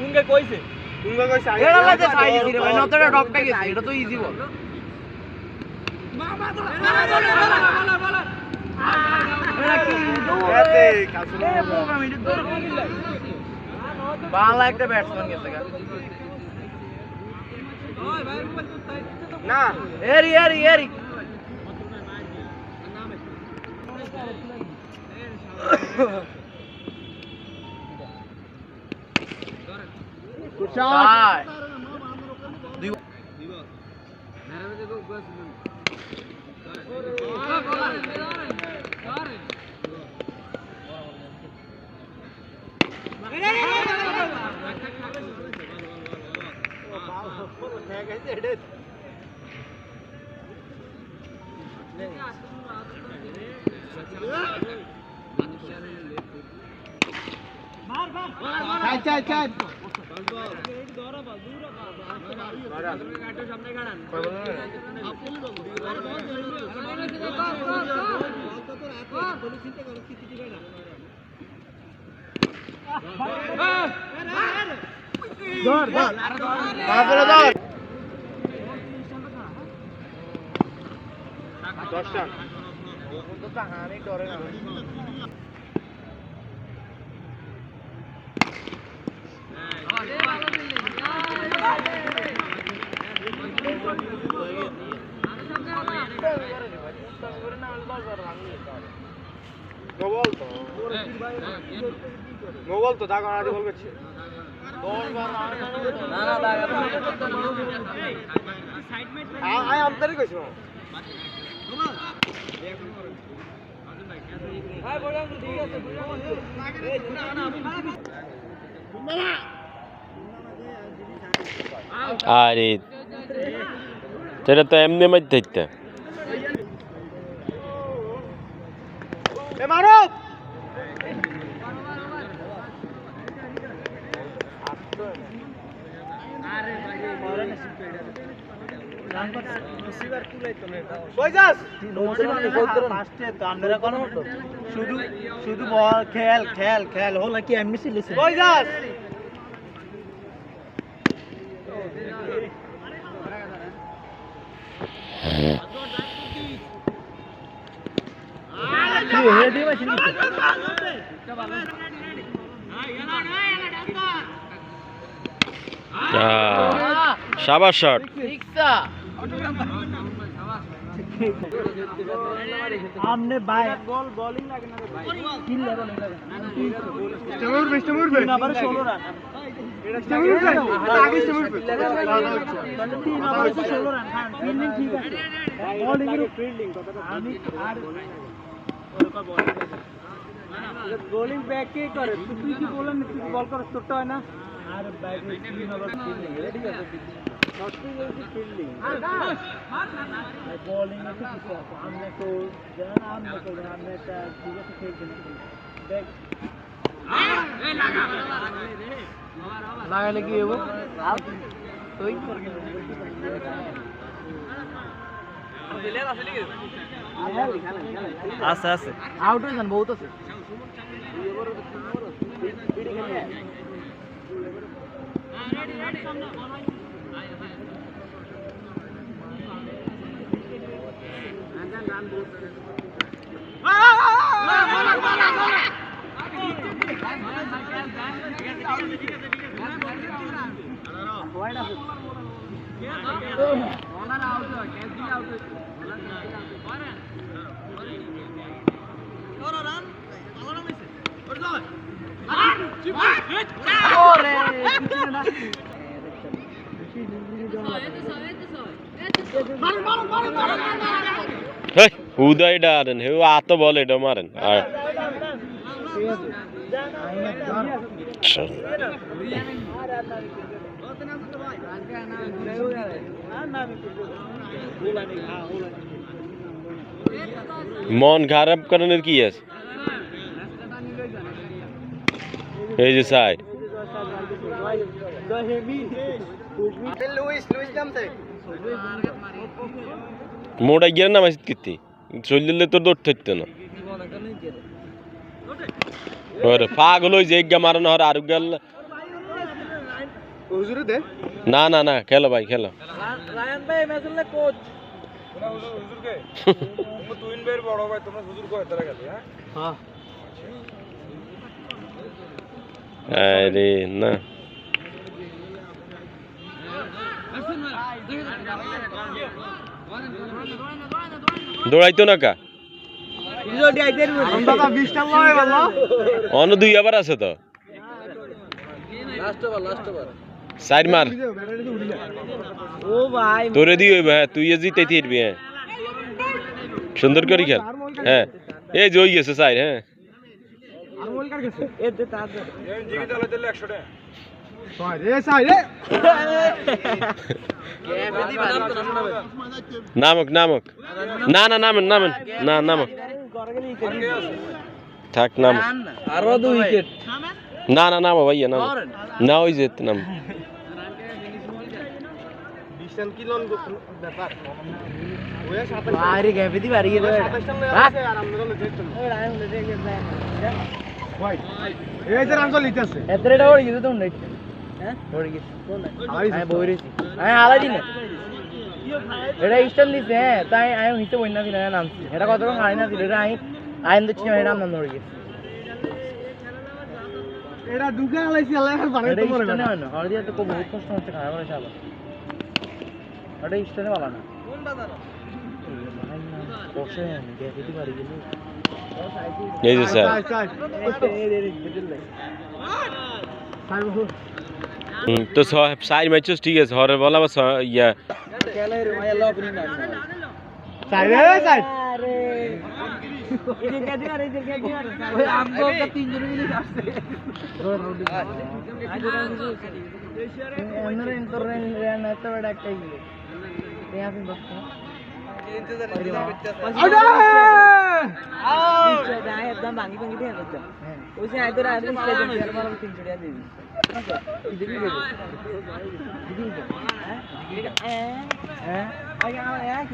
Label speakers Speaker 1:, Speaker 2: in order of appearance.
Speaker 1: কুঙ্গে কইছে
Speaker 2: এটা লাগে সাইজ রে ভাই নতটা ডকটা গেছে এটা তো ইজি বল বাংলা একটা ব্যাটসম্যান গেছে না এরি এরি এরি Shot. Chai. Nobol to daga na bol gechhe 10 bar na daga I amtari koisno hai bolam ঠিক আছে
Speaker 3: আরে তেরা তো এমনি মধ্যে দিতে
Speaker 1: এ মারো আরে ভাই মারো না নসিবার তুলাইতো না কই যাস নসিবার ফার্স্টে তো আমরা কোন হতো শুধু বল খেল হলো কি এমনি ছিল কই যাস হেডি মাছি
Speaker 3: শাবাশ শট
Speaker 2: ঠিকসা
Speaker 1: আমনে ভাই বল বোলিং লাগে না রে ভাই কিল লাগে না স্টেমুরবে না আবার 16 রান এটা স্টেমুরবে আগে স্টেমুরবে তাহলে 3 ওভারে 16 রান হ্যাঁ ফিল্ডিং ঠিক আছে বোলিং এর ফিল্ডিং কথাটা আমি আর ওরকম বোলিং ব্যাক কে করে তুই কি বলেন তুই বল কর ছোট হয় না আর ব্যাক 3 ওভার ফিল্ডিং রেডি আছে শর্টিং এর ফিল্ডিং বোলিং এর কিছু আছে আমনে তো জানা আমনে একটা ঠিক আছে খেলছেন দেখ এই লাগালে কি হবে আউট তুই আছে আউট হয়েছেন বহুত আছে
Speaker 3: হুদাই ডারেন হেউ আত বল এটা মারেন আর মন খারাপ করানোর কি আছে এই যে সাইড মোটা গিয়ে না মাসিদ কিতি চললে তো দৌড় থাকতো না পাগল হয়ে যে মারানো আর গেল
Speaker 2: হুজুরে দে
Speaker 3: না না না খেলো ভাই খেলো
Speaker 1: রায়ান ভাই ম্যাচ হলে কোচ
Speaker 2: তোমরা হুজুরকে তোমরা তুইন ভাইয়ের বড় ভাই তোমরা হুজুর কয় তারা গেছে হ্যাঁ
Speaker 3: আরে না দৌড়াইতো না কা
Speaker 2: দাদা 20 টা লয় ভালো
Speaker 3: অন্য দুই আবার আছে তো
Speaker 1: লাস্ট ওভার
Speaker 3: 4 মার
Speaker 1: ও ভাই
Speaker 3: তোরে দি হইবে হ্যাঁ তুই জিতে থিরবি হ্যাঁ সুন্দর করে খেল হ্যাঁ এই যে হই গেছে 4 হ্যাঁ
Speaker 2: আমল কার গেছে
Speaker 1: এ দে তা দে
Speaker 2: এই জিগি তালে দিলে 100 টাকা সাই রে সাই রে
Speaker 3: নামক নামক না না নামেন নামেন না নামক থাক নাম
Speaker 1: আরো 2 উইকেট
Speaker 3: না না নামো ভাইয়া নাম না ওই যে নাম
Speaker 2: বিশাল কি লন ব্যাপার ওয়া 27
Speaker 1: বাইরে গ্যাপে দি বাড়ি গেল
Speaker 2: 27 টা আছে আর আমরা হলো দেখতে
Speaker 1: ও রায়ান হলে দেখে
Speaker 2: ভাই এই যে রামজল লিখতেছে
Speaker 1: এতরেটা ওড়ি গেছে তো নাই হ্যাঁ ওড়ি গেছে কোন আমি বইরেছি আমি আলাদি না এটা স্ট্যান্ড দিছে হ্যাঁ তাই আমি হিতে বইনা দিনা নামছি এটা কত রকম আইনা দিলে এটা আমি আইন দিচ্ছি এটা নাম ওড়ি গেছে
Speaker 2: এটা দুগা আলাইছি আলাই বানাই
Speaker 1: এটা
Speaker 2: তো মরে
Speaker 1: স্ট্যান্ডে
Speaker 2: না
Speaker 1: হয় না হরদিয়া তো খুব বহুত কষ্ট হচ্ছে খারাপ হয়েছে আবার এটা স্ট্যান্ডে ভালো না কোন বাজার বসে গ্যাপে দি বাড়ি গেল
Speaker 3: এই যে স্যার তো 4 ম্যাচ ঠিক আছে হরে বলা বাস ইয়া
Speaker 1: একদম ভাঙি ভাঙি দিয়ে ওই যে আইতো আর 300 টাকা দিবি হ্যাঁ হ্যাঁ